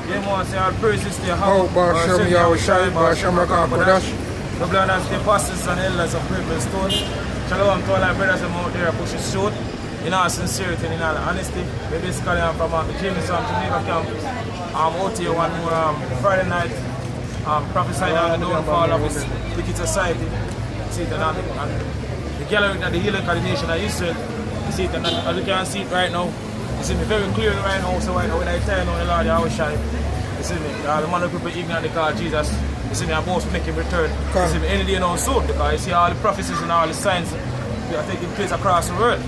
Yeah, man, say all praises to your Oh, Basham Yahushai, Basham Rakakodash. The blood and the apostles and elders of Privilege Stone. Shalom to all our brothers and out there pushing short. In all sincerity and in all honesty. We basically am from the Kingdom of Jamaica camp. Out here one more Friday night. Prophesying on the downfall of this wicked society. See it and the gallery that the healing of the nation of Israel. You see it and as you can see it right now. You see me very clearly right now. So right now when I tell you the Lord Yahushai. You see me, the man of people ignorant they call Jesus. You see me, I'm about to make him return. You see me, any day now soon, because you see all the prophecies and all the signs that are taking place across the world.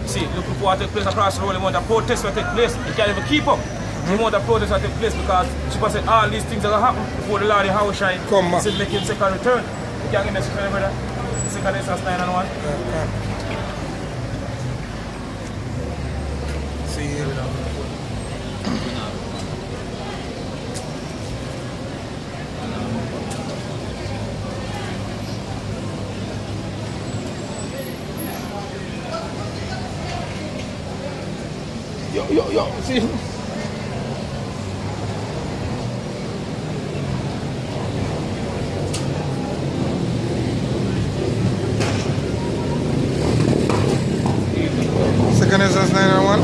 You see, look at what take place across the world, the amount of protests that take place, you can't even keep up. The amount of protests that take place because Super said all these things are going to happen before the Lord Yahushai said make him second return. You can't give me a second, brother. Second is 9 and 1. See you. Yo, see? Second is 9 and 1.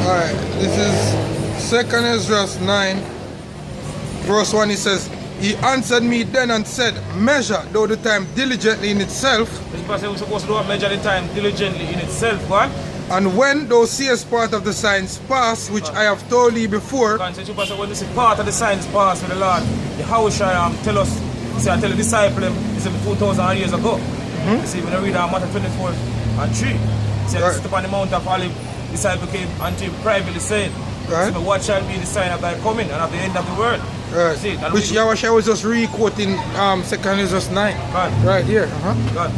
Alright, this is Second Ezra's 9, verse 1. He says, He answered me then and said, measure though the time diligently in itself. This person was supposed to measure the time diligently in itself, what? And when thou seest part of the signs pass, which I have told thee before. When you see part of the signs pass with the Lord, the Yahushai tell us, see, I tell the disciple him, this is 2,000 years ago. You see, when you read Matthew 24 and 3, see, I sit upon the Mount of Olive, disciple came unto him privately saying, see, what shall be the sign of thy coming and of the end of the world? Right. See, which Yahushua was just re-quoting 2 Ezra 9. God. Right here. God.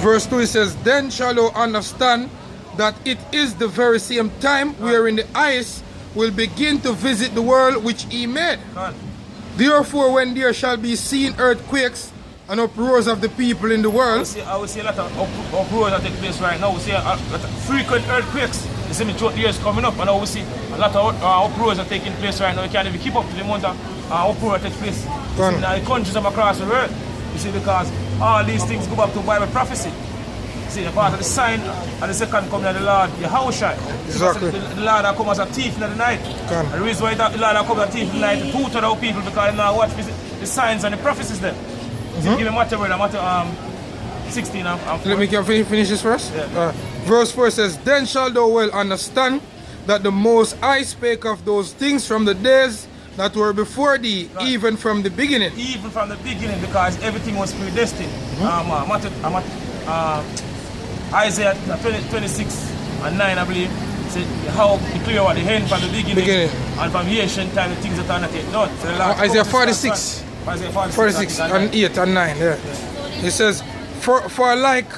Verse 2 it says, then shall thou understand that it is the very same time wherein the eyes will begin to visit the world which he made. God. Therefore, when there shall be seen earthquakes and uproars of the people in the world. I will see a lot of uproars that take place right now. We see a lot of frequent earthquakes. You see the 20 years coming up, and now we see a lot of uproars are taking place right now. You can't even keep up to the amount of uproar that takes place. You see, now the countries across the world. You see, because all these things go back to Bible prophecy. See, the part of the sign of the second coming of the Lord, Yahushai. Exactly. The Lord that comes as a thief in the night. And the reason why the Lord that comes as a thief in the night to tutor our people because they now watch the signs and the prophecies there. See, give me Matthew 16 and Let me finish this verse. Yeah. Verse 4 says, then shalt thou well understand that the Most High spake of those things from the days that were before thee, even from the beginning. Even from the beginning, because everything was predestined. Isaiah 26 and 9, I believe, say how clear what the end from the beginning. And from the ancient time, the things that are not yet done. So Isaiah 46. Isaiah 46 and 8 and 9. Yeah. It says, for like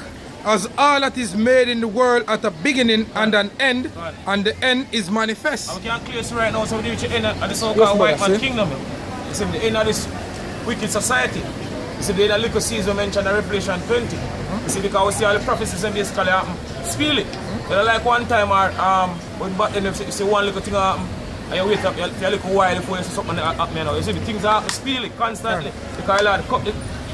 as all that is made in the world at a beginning and an end, and the end is manifest. We can clear this right now, so we reach the end of the so-called white man kingdom. You see the end of this wicked society. You see the end of little season mentioned in Revelation 20. You see, because we see all the prophecies and basically happen speedily. Like one time, when you see one little thing happen, and you wait up for a little while before you see something happen. You see the things happen speedily, constantly. Because I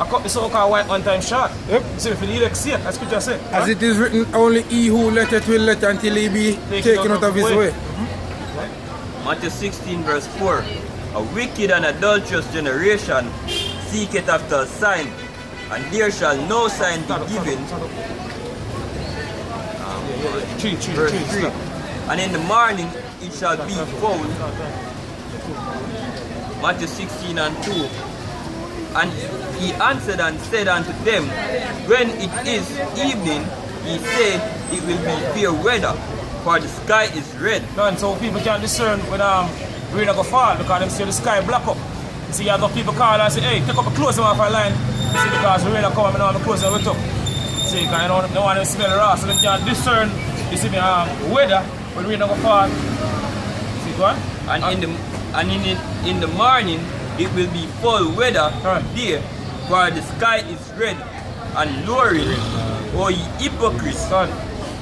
cut the so-called white one time short. Yep. See, if you need to see it, as scripture says. As it is written, only he who letteth will let until he be taken out of his way. Matthew 16 verse 4. A wicked and adulterous generation seeketh after a sign, and there shall no sign be given. Verse 3. And in the morning it shall be found. Matthew 16 and 2. And he answered and said unto them, when it is evening, he said, it will be fair weather, for the sky is red. And so people can discern when rain will fall because they see the sky black up. You see, you have people call and say, hey, take up a clothes off our line. You see, because the rain will come and now the clothes will wet up. See, because you know, no one will smell the raw, so they can discern, you see, the weather when rain will fall. See, go on. And in the morning, it will be full weather there, for the sky is red and lowering O ye hypocrites, Son.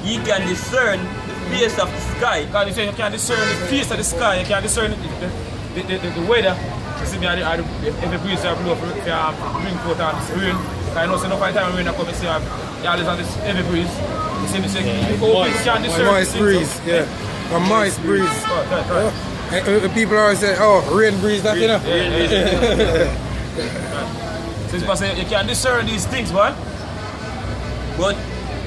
ye can discern the face of the sky, God, you say you can discern the face of the sky, you can discern the weather. You see me, every breeze that blow for bring forth and rain. I know so no time rain that come and say you always on this heavy breeze. You see me say you can discern Moist breeze, yeah. A moist breeze. People always say, oh, rain breeze, that you know. So it's say you can discern these things, man.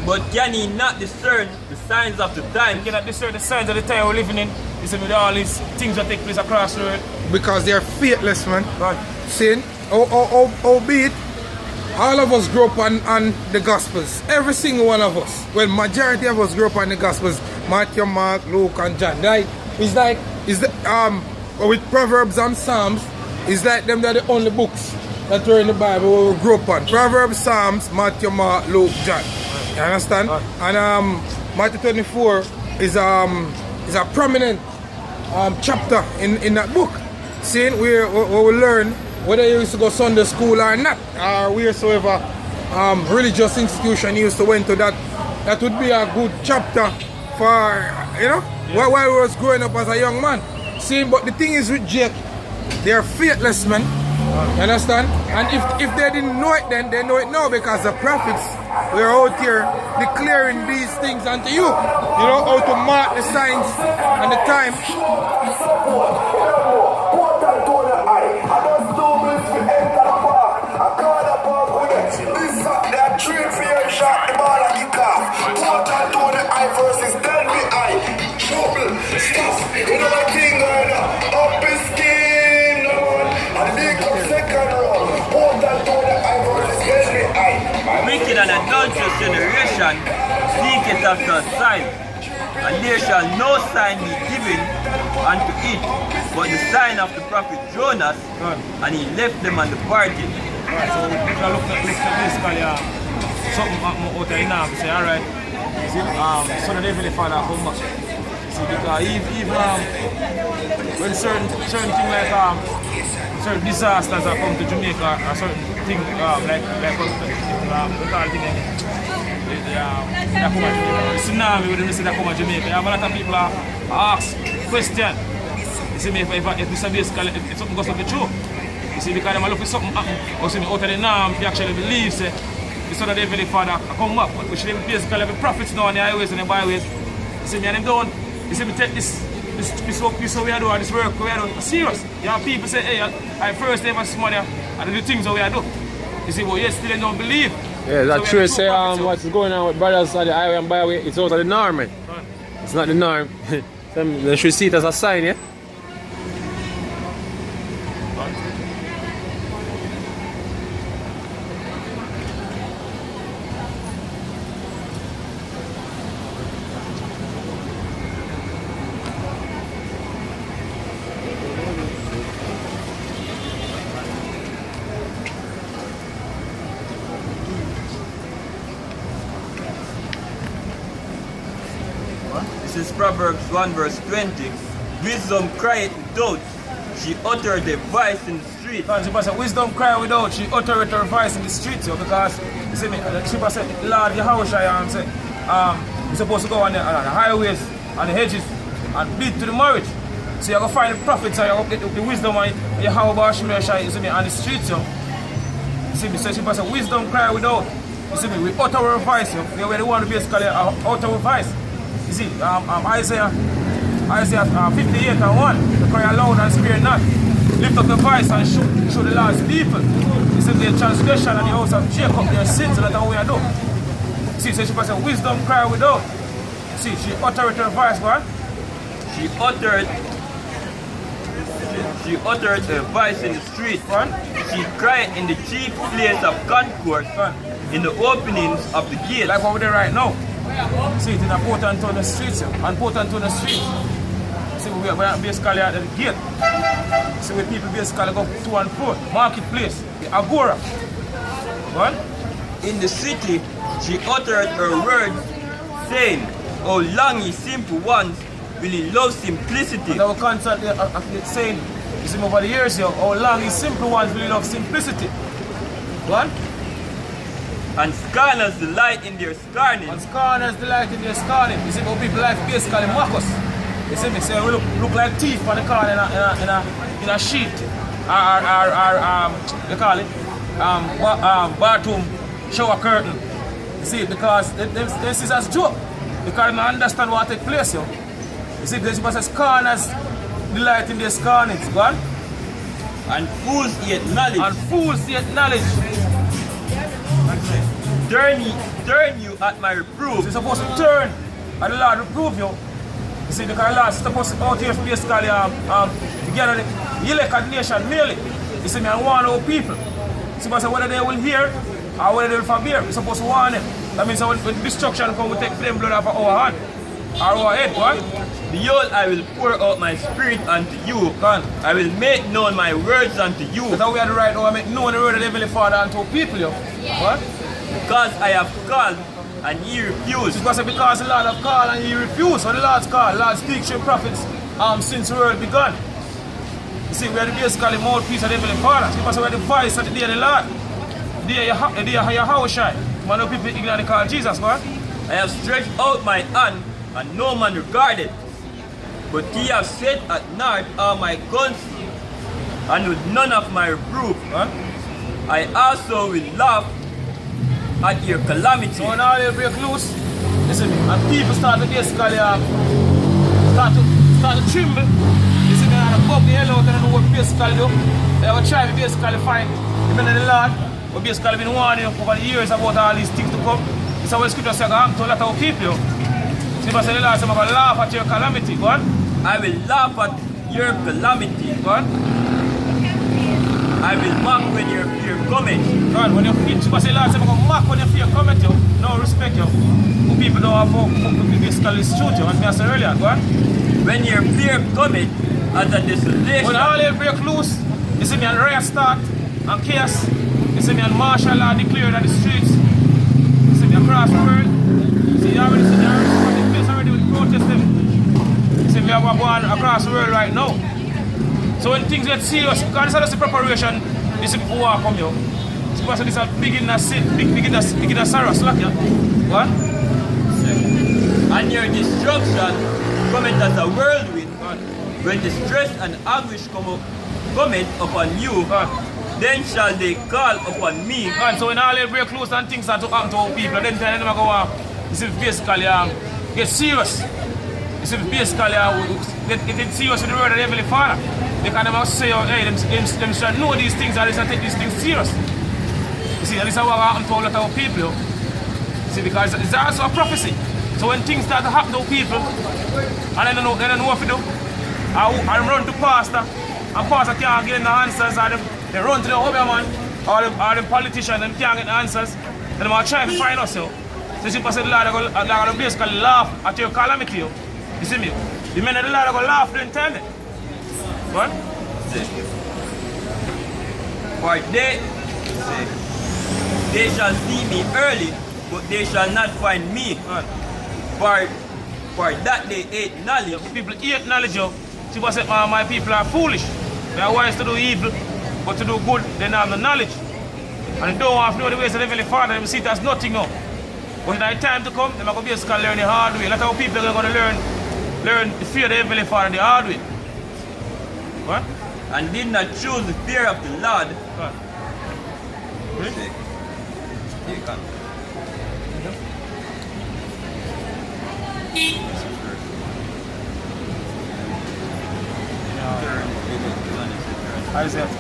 but can ye not discern the signs of the time? You cannot discern the signs of the time we're living in. You see with all these things that take place across the world. Because they're faithless, man. Right. Sin, albeit, all of us grew up on the Gospels. Every single one of us. Well, majority of us grew up on the Gospels. Matthew, Mark, Luke, and John. Right? With Proverbs and Psalms, it's like them are the only books that were in the Bible we grew up on. Proverbs, Psalms, Matthew, Mark, Luke, John. You understand? And Matthew 24 is a prominent chapter in that book. Seeing where we learn whether you used to go Sunday school or not, or wheresoever religious institution you used to went to, that would be a good chapter for, you know, while I was growing up as a young man. See, but the thing is with Jake, they're faithless, man. You understand? And if they didn't know it then, they know it now, because the prophets were out here declaring these things unto you. You know, how to mark the signs and the time. Wicked and adulterous generation seeketh after a sign, and there shall no sign be given unto it but the sign of the prophet Jonas. And he left them and departed. Right, so we can look at basically something out there now and say, alright, so the Heavenly Father come back. See, because even when certain things like certain disasters that come to Jamaica, or certain things like we call it that come to Jamaica, the tsunami when they say that come to Jamaica, you have a lot of people ask question. You see me, if this is basically, if something goes to be true. You see, because I'm looking for something happen, or see me out of the norm, if you actually believe, say, the Son of the Heavenly Father come back. But we should basically have prophets now on the highways and the byways. You see me, and them don't. You see me take this work we are doing, this work we are doing, serious. You have people say, hey, I first ever see money, I do the things that we are doing. You see, but you still don't believe. Yeah, that's true. Say what's going on with brothers on the highway and byway, it's out of the norm, man. It's not the norm. They should see it as a sign, yeah? This is Proverbs 1 verse 20. Wisdom crieth without, she uttereth a voice in the street. Wisdom cry without, she uttereth her voice in the streets. Because, you see me, the Shipper said, Lord Yahushua, you're supposed to go on the highways, on the hedges, and lead to the marriage. So you're going to find the prophets, and you're going to get the wisdom of Yahushua, you see me, on the streets. You see me, so Shipper said, wisdom cry without. You see me, we utter our voice. We are the one who basically utter our voice. You see, Isaiah 58 and 1, to cry aloud and spare not. Lift up the voice and show the Lord's people. You see, their transgression and the house of Jacob, their sins, and that's how we are doing. See, so she said, wisdom cry without. See, she uttered her voice, what? She uttered her voice in the street. What? She cried in the chief place of concourse, in the openings of the gate. Like what we're doing right now. See it in a Port Antonio streets, and Port Antonio street. See, we are basically at the gate. See, where people basically go to and fro. Marketplace, the Agora. What? In the city, she uttered her words, saying, "O long ye simple ones, will ye love simplicity?" And our constantly saying, you see, over the years here, how long ye simple ones will ye love simplicity. What? And scorners delight in their scorning. And scorners delight in their scorning. You see, how people like basically mock us. You see me, say we look like thief on the corner in a sheet. You call it, bathroom shower curtain. You see, because this is as joke. Because they don't understand what take place, yo. You see, there's a scorners delight in their scorning. Go on. And fools hate knowledge. And fools hate knowledge. Turn you at my reproof. You're supposed to turn and the Lord reprove you. You see, because the Lord is supposed to out here basically together the elect nation merely. You see, me and warn our people. See, but whether they will hear or whether they will forbear, you're supposed to warn them. That means when destruction comes, we take flame blood off our hand or our head, what? Behold, I will pour out my spirit unto you. I will make known my words unto you. That's how we have the right now to make known the word of the Heavenly Father unto people, yo. What? Because I have called and ye refuse. Because the Lord have called and ye refuse. So the Lord's called, the Lord speaks to prophets since the world begun. You see, we are the basically mouthpiece of the Heavenly Father. Because we are the voice of the day of the Lord. The day of Yahushua. Man, no people ignorantly call Jesus, what? I have stretched out my hand and no man regarded. But ye have set at naught all my counsel, and with none of my reproof. I also will laugh at your calamity. So when all they break loose, listen me, and people start to basically start to tremble. You see, they have to bug the hell out and they know what basically do. They have to try to basically find the men of the Lord, who basically been warning over the years about all these things to come. This is what the scripture says, I'm to a lot of people. See, but the Lord says, I'm going to laugh at your calamity. Go on. I will laugh at your calamity. Go on. I will mock when your fear cometh. God, when you feel, because the Lord says, I'm going to mock when your fear cometh, you. No respect, you. Who people don't have hope, basically shoot you, as I said earlier. Go on. When your fear cometh as a desolation. When all hell break loose, you see me and riot start and chaos. You see me and martial law declared on the streets. You see me across the world. You see, you already see the place already with protesting. You see me have one across the world right now. So when things get serious, because this is the preparation, this is before war come here. So this is a beginning sin, beginning sorrow, slack here. What? And your destruction cometh as a whirlwind. When distress and anguish cometh upon you, then shall they call upon me. So when all they break loose and things start to happen to our people, then tell them go this is basically get serious. This is basically get serious with the word of the Heavenly Father. They can never say, hey, them should know these things and they should take these things serious. You see, and this is what happened to a lot of our people. You see, because it's also a prophecy. So when things start to happen to people, and they don't know what to do, I run to pastor, and pastor can't get the answers, and they run to the man, or the politician, and can't get the answers, and they're trying to find us. So the people said, Lord, they're going to basically laugh at your calamity. You see me? The men of the Lord are going to laugh during time. What? For they shall see me early, but they shall not find me. For that they hate knowledge. People hate knowledge. People say, my people are foolish. They are wise to do evil, but to do good, they don't have the knowledge. And they don't want to know the ways of the Heavenly Father. They see it as nothing now. But when the time to come, they're going to basically learn the hard way. A lot of people are going to learn the fear of the Heavenly Father the hard way. What? And did not choose the fear of the Lord. What? Really? You can. Isaiah 30.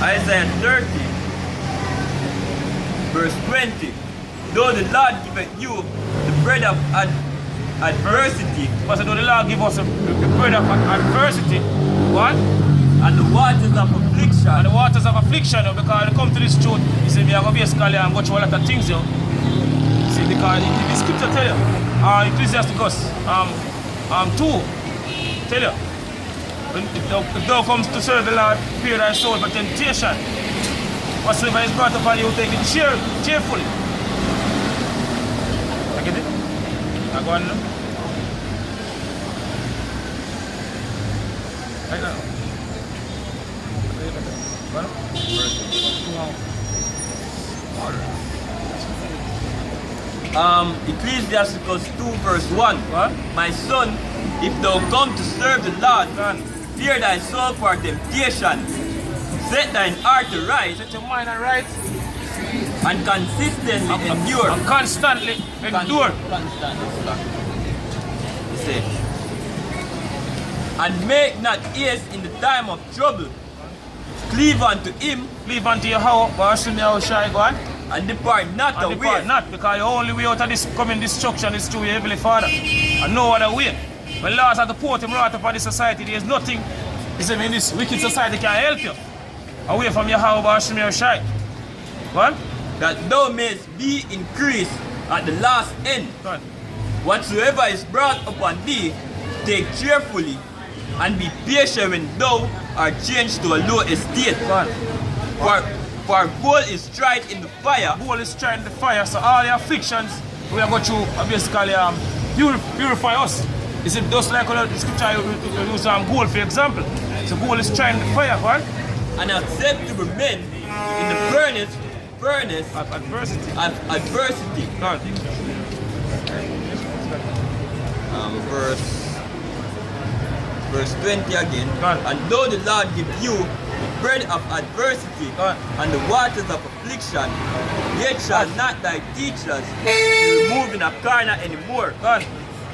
Isaiah 30, verse 20. Though the Lord giveth you the bread of adversity, But though the Lord give us the bread of adversity, what? and the waters of affliction, And the waters of affliction, because they come to this truth, you see, me are going to basically go through a lot of things, you see, because the scripture tell you, Ecclesiasticus 2, tell you, if thou comes to serve the Lord, prepare thy soul for temptation. Whatsoever is brought upon you, take it cheerfully. I get it? I go on now. Right now. Ecclesiasticus 2 verse 1. What? My son, if thou come to serve the Lord, fear thy soul for temptation. Set thine heart to right Set your mind and right. and consistently endure. And constantly endure. He said, and make not haste in the time of trouble. Cleave unto him Leave unto your house, but assume your house shall go on. and depart not And away. depart not, because the only way out of this coming destruction is through your Heavenly Father. And no other way. When Lord had to put him right upon this society, there is nothing, you see, in this wicked society can help you. Away from your house, but assume your shine. What? That thou mayest be increased at the last end. What? Whatsoever is brought upon thee, take cheerfully, and be patient when thou art changed to a low estate. What? For gold is tried in the fire, Gold is trying the fire, so all the afflictions we are going through are basically purify us. You see, just like when the scripture you use gold for example. So gold is trying the fire, what? and acceptable men in the furnace Adversity. of adversity. God. Verse 20 again. God. And though the Lord give you the bread of adversity God. and the waters of affliction, yet shall not thy teachers be removed in a corner anymore. God.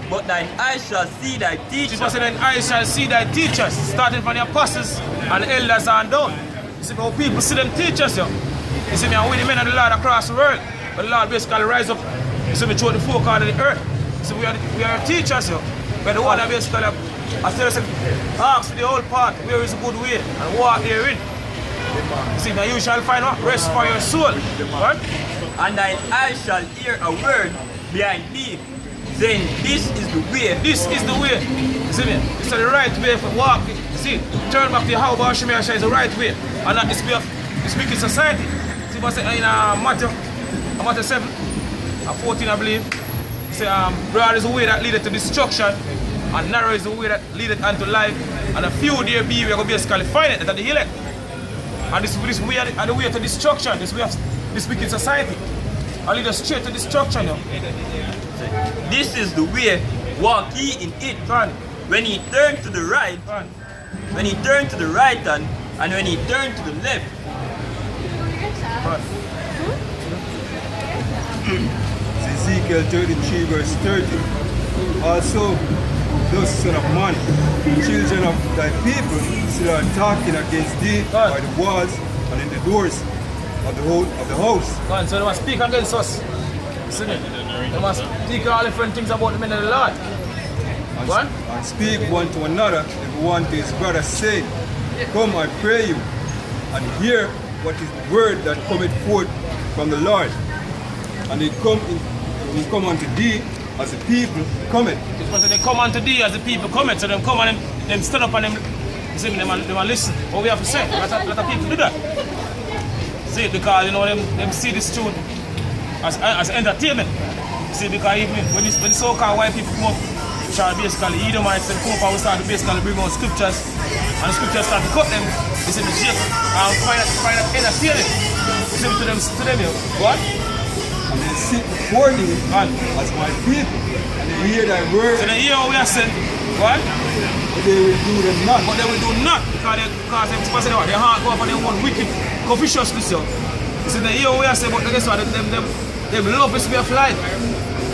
But thine eyes shall see thy teachers. Jesus said, "And I shall see thy teachers," starting from the apostles and the elders and down. You see, how people see them teachers, yo. You see me, and we the men of the Lord across the world. But the Lord basically rise up, you see me, through the four corners of the earth. You see, we are teachers, yo. But the one that basically, I still say, ask the whole part, where is the good way, and walk therein. You see, now you shall find what? Rest for your soul. What? And thine eyes shall hear a word behind thee, saying, This is the way. This is the way. You see me? It's the right way for walk. You see, turn back to your house, Shemaiah is the right way. And not this way of this wicked society. See what I say in Matthew 7, 14 I believe. You say, broad is the way that leadeth to destruction, and narrow is the way that leadeth unto life, and a few there be we are going to basically find it, that the elect. And this way are the way to destruction, this way of this wicked society. And lead us straight to destruction. You know? This is the way, walk ye in it. When he turned to the right, when he turned to the right hand, and when he turned to the left. Ezekiel 33 verse 30. Also, thus son of man, children of thy people still are talking against thee by the walls and in the doors of the house. So they must speak against us. See me? They must speak all different things about the men of the Lord. And speak one to another, everyone to his brother, saying, Come, I pray you, and hear what is the word that cometh forth from the Lord. And it come unto thee as the people cometh. Because they come unto thee as the people come, so them come and them stand up and them, you see me, them listen what we have to say. A lot of people do that. See, because you know them see this truth as entertainment. See, because even when the so-called white people come up, shall basically Edomites and come up and we start to basically bring out scriptures, and the scriptures start to cut them, you see the shit, and find that entertaining. You see to them, you know, what? And they sit before thee as my people, and they hear thy word. So they hear what we are saying, what? But they will do them not. But they will do not, because their heart go up on their own wicked covetousness. You see, they hear what we are saying, but guess what? They love this way of life.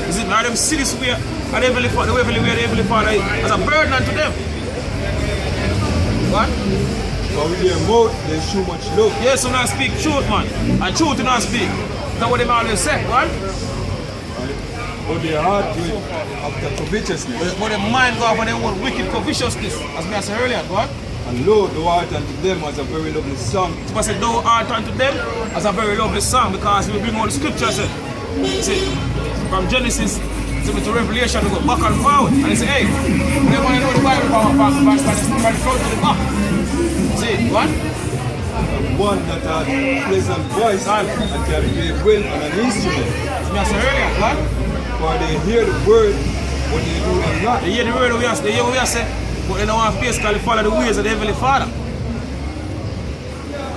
You see, now them see this way, and the way the Heavenly Father as a burden unto them. What? But with their mouth, they show much love. Yes, so not speak truth, man. And truth do not speak. That's what they always say, right? But their heart will after covetousness. But their mind go up on their own wicked covetousness, as I said earlier, right? And lo, the heart unto them as a very lovely song. So I said, thou art unto them as a very lovely song, because we bring all the scriptures. See, from Genesis to Revelation, we go back and forward. And they say, hey, we want to know the Bible from the front to the back. See, what? One that has pleasant voice and can play well on an instrument. As I said earlier, what? For they hear the word, but they do them not. They hear the word we are saying, But they don't want to basically follow the ways of the Heavenly Father.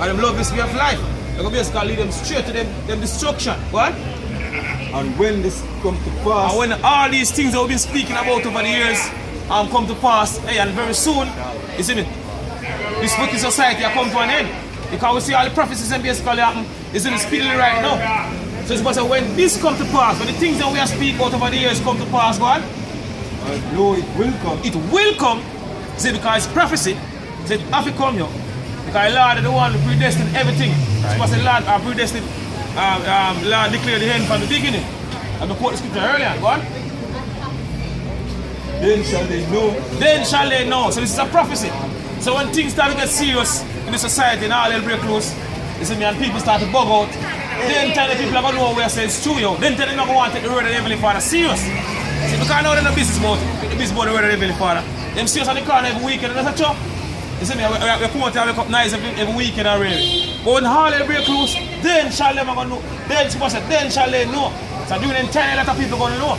And them love this way of life. They're going to basically lead them straight to them destruction. What? And when this come to pass, And when all these things that we've been speaking about over the years come to pass, hey, and very soon, you see me, this wicked society will come to an end. Because we see all the prophecies and basically happen, it's in the speedily right now. So it's about to say when this come to pass, when the things that we are speaking about over the years come to pass, God, no, it will come. it will come. See, because it's prophecy, so it have to come here. Because Lord is the one who predestined everything. It's because the Lord predestined, Lord declared the end from the beginning. And we quote the scripture earlier, go on. Then shall they know. Then shall they know. So this is a prophecy. So when things start to get serious in the society and all hell break loose, you see me, and people start to bug out, then tell the people are going to know where I say it's true, yo. Then tell them not going to want to take the word of the Heavenly Father serious. See, because now they're not business about it. The business about the word of the Heavenly Father. Them serious on the corner every weekend, and that's a job. You see me, we come out and wake up nice every weekend already. But when all hell break loose, then shall they know. Then shall they know. So during the entire lot of people going to know.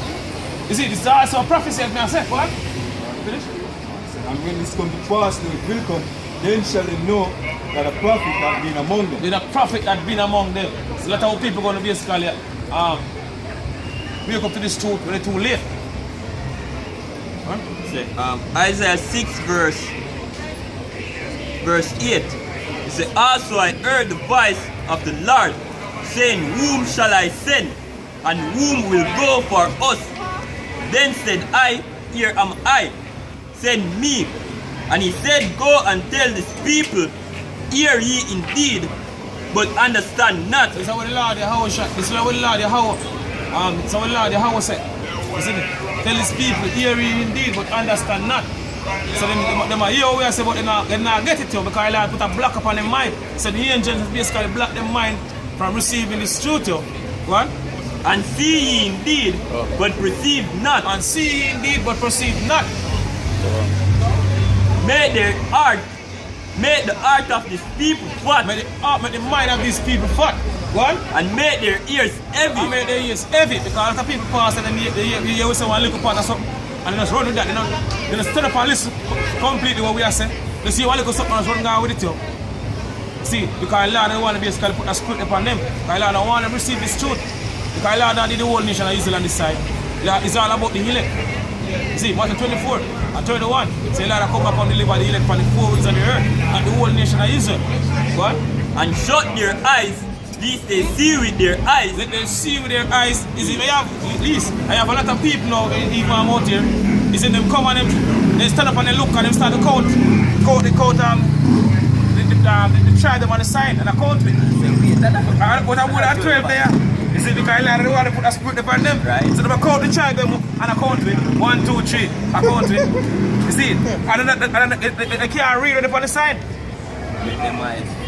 You see, this is also a prophecy of me, I said, what? Finish? And when this come to pass, it will come. Then shall they know that a prophet has been among them. There's a prophet that been among them. So a lot of people going to basically wake up to this truth when it's too late. Huh? Say, Isaiah 6 verse 8. It says, also I heard the voice of the Lord saying, whom shall I send, and whom will go for us? Then said I, here am I, send me. And he said, go and tell this people, hear ye indeed, but understand not. This is what the Lord Yahweh shot. This is what the Lord Yahweh it's what the Lord Yahweh said. You see, tell these people, hear ye indeed, but understand not. So them are here where I say, but they not get it to, because the Lord put a block upon their mind. So the angels basically block their mind from receiving this truth. What? And see ye indeed, but perceive not. And see ye indeed, but perceive not. Make the heart of these people fat. Make the mind of these people fat. What? And make their ears heavy. And make their ears heavy, because a lot of people pass and they hear someone little part of something, and they just run with that. They don't stand up and listen completely what we are saying. They see one little something and just run down with it. See, because Allah don't want to basically put a spirit upon them. Because Allah don't want them to receive this truth. Because Allah don't need the whole nation of Israel on this side. It's all about the elect. See, Matthew 24 and 31. Say, Lord, I come back and deliver the elect from the 4 winds of the earth and the whole nation of Israel. What? And shut their eyes, lest they see with their eyes. Let them see with their eyes. Is it, I have a lot of people now, even I'm out here. Is it them come and they stand up and they look and they start to count the tribe them on the sign and I count it. But I would have 12 there. You see, because I want to put a spirit upon them. Right. So they count the tribe them and I count it. 1, 2, 3. I count it. You see, and they can't read it upon the sign. Make their minds